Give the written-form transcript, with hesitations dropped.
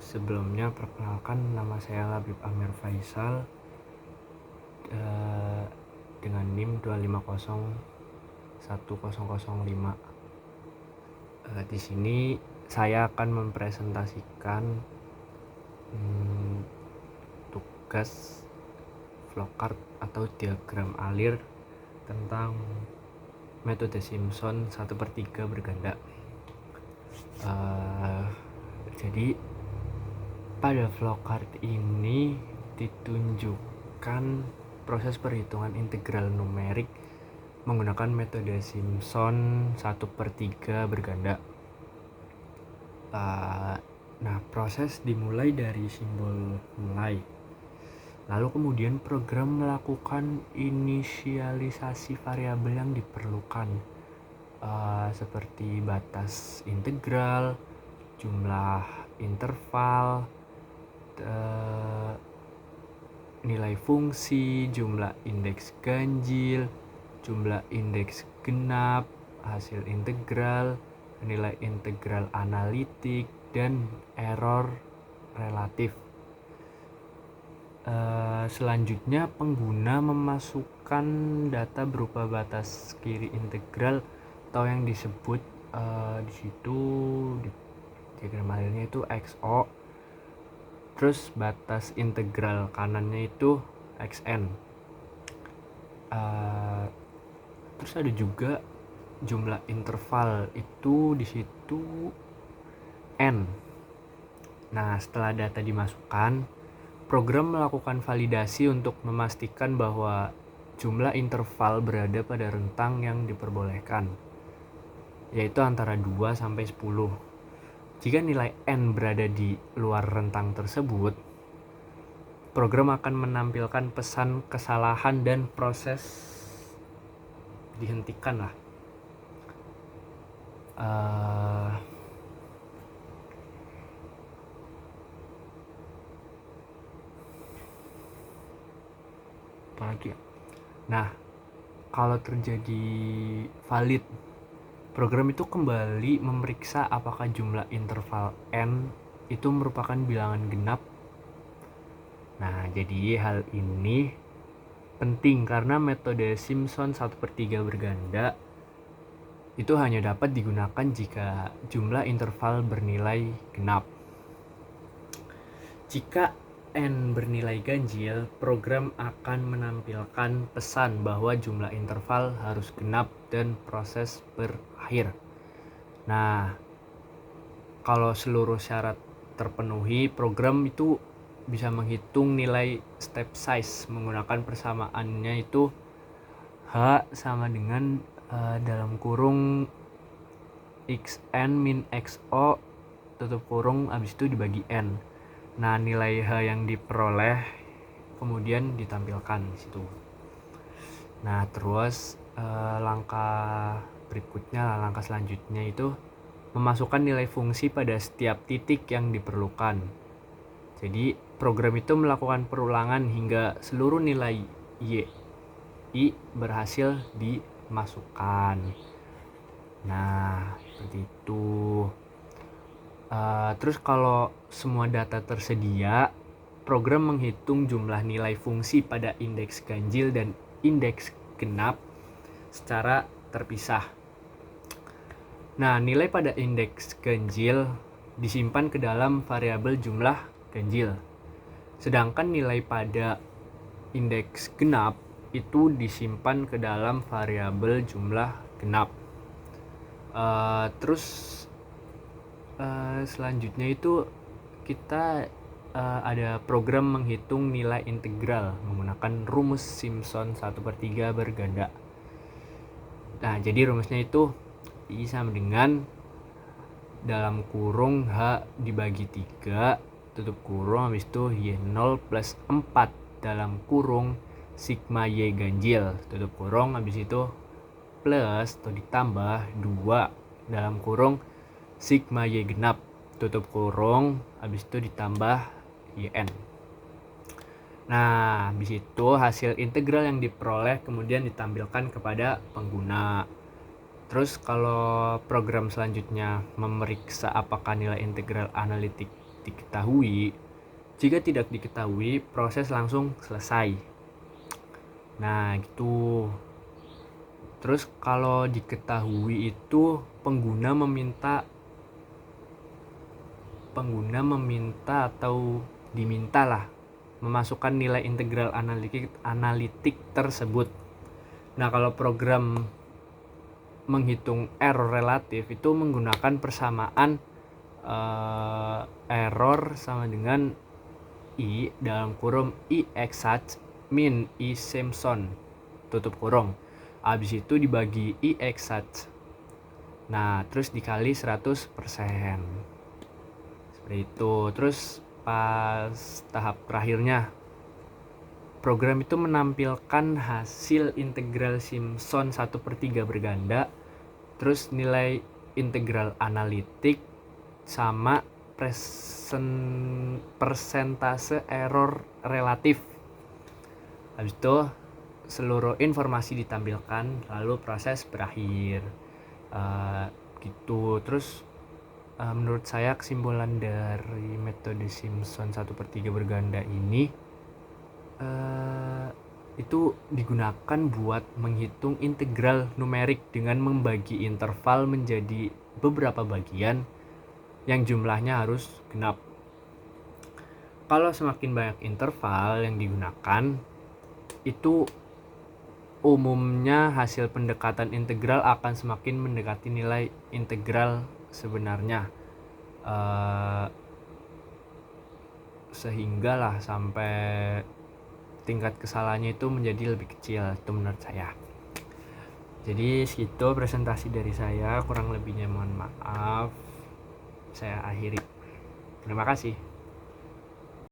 Sebelumnya perkenalkan, nama saya Labib Amir Faisal dengan NIM 2501005. Di sini saya akan mempresentasikan tugas flowchart atau diagram alir tentang metode Simpson 1/3 berganda. Jadi pada flowchart ini ditunjukkan proses perhitungan integral numerik menggunakan metode Simpson 1/3 berganda. Nah, proses dimulai dari simbol mulai. Lalu kemudian program melakukan inisialisasi variabel yang diperlukan, seperti batas integral, jumlah interval, nilai fungsi, jumlah indeks ganjil, jumlah indeks genap, hasil integral, nilai integral analitik, dan error relatif. Selanjutnya pengguna memasukkan data berupa batas kiri integral atau yang disebut di situ di diagram alirnya itu XO, terus batas integral kanannya itu XN. Terus ada juga jumlah interval itu di situ N. Nah, setelah data dimasukkan, program melakukan validasi untuk memastikan bahwa jumlah interval berada pada rentang yang diperbolehkan, yaitu antara 2 sampai 10. Jika nilai N berada di luar rentang tersebut, program akan menampilkan pesan kesalahan dan proses dihentikan lah. Apalagi ya? Nah, kalau terjadi valid, program itu kembali memeriksa apakah jumlah interval N itu merupakan bilangan genap. Nah, jadi hal ini penting karena metode Simpson 1/3 berganda itu hanya dapat digunakan jika jumlah interval bernilai genap. Jika N bernilai ganjil, program akan menampilkan pesan bahwa jumlah interval harus genap dan proses berakhir. Nah, kalau seluruh syarat terpenuhi, program itu bisa menghitung nilai step size menggunakan persamaannya itu H sama dengan dalam kurung XN min XO tutup kurung habis itu dibagi N. Nah, nilai H yang diperoleh kemudian ditampilkan di situ. Nah, terus langkah selanjutnya itu memasukkan nilai fungsi pada setiap titik yang diperlukan. Jadi, program itu melakukan perulangan hingga seluruh nilai I berhasil dimasukkan. Nah, seperti itu. Terus kalau semua data tersedia, program menghitung jumlah nilai fungsi pada indeks ganjil dan indeks genap secara terpisah. Nah, nilai pada indeks ganjil disimpan ke dalam variabel jumlah ganjil. Sedangkan nilai pada indeks genap itu disimpan ke dalam variabel jumlah genap. Selanjutnya itu kita ada program menghitung nilai integral menggunakan rumus Simpson 1/3 berganda. Nah, jadi rumusnya itu I sama dengan dalam kurung H dibagi 3 tutup kurung habis itu Y0 plus 4 dalam kurung sigma Y ganjil tutup kurung habis itu plus atau ditambah 2 dalam kurung sigma Y genap tutup kurung habis itu ditambah YN. Nah, habis itu hasil integral yang diperoleh kemudian ditampilkan kepada pengguna. Terus kalau program selanjutnya memeriksa apakah nilai integral analitik diketahui. Jika tidak diketahui, proses langsung selesai. Nah, gitu. Terus kalau diketahui itu pengguna meminta atau dimintalah memasukkan nilai integral analitik tersebut. Nah, kalau program menghitung error relatif itu menggunakan persamaan error sama dengan I dalam kurung I exact min I Simpson tutup kurung. Habis itu dibagi I exact. Nah, terus dikali 100%. Seperti itu. Terus pas tahap terakhirnya, program itu menampilkan hasil integral Simpson 1/3 berganda, terus nilai integral analitik sama persentase error relatif. Habis itu seluruh informasi ditampilkan, lalu proses berakhir. Gitu. Terus menurut saya kesimpulan dari metode Simpson 1/3 berganda ini itu digunakan buat menghitung integral numerik dengan membagi interval menjadi beberapa bagian yang jumlahnya harus genap. Kalau semakin banyak interval yang digunakan, itu umumnya hasil pendekatan integral akan semakin mendekati nilai integral sebenarnya, sehingga lah sampai tingkat kesalahannya itu menjadi lebih kecil. Itu menurut saya. Jadi segitu presentasi dari saya, kurang lebihnya mohon maaf. Saya akhiri. Terima kasih.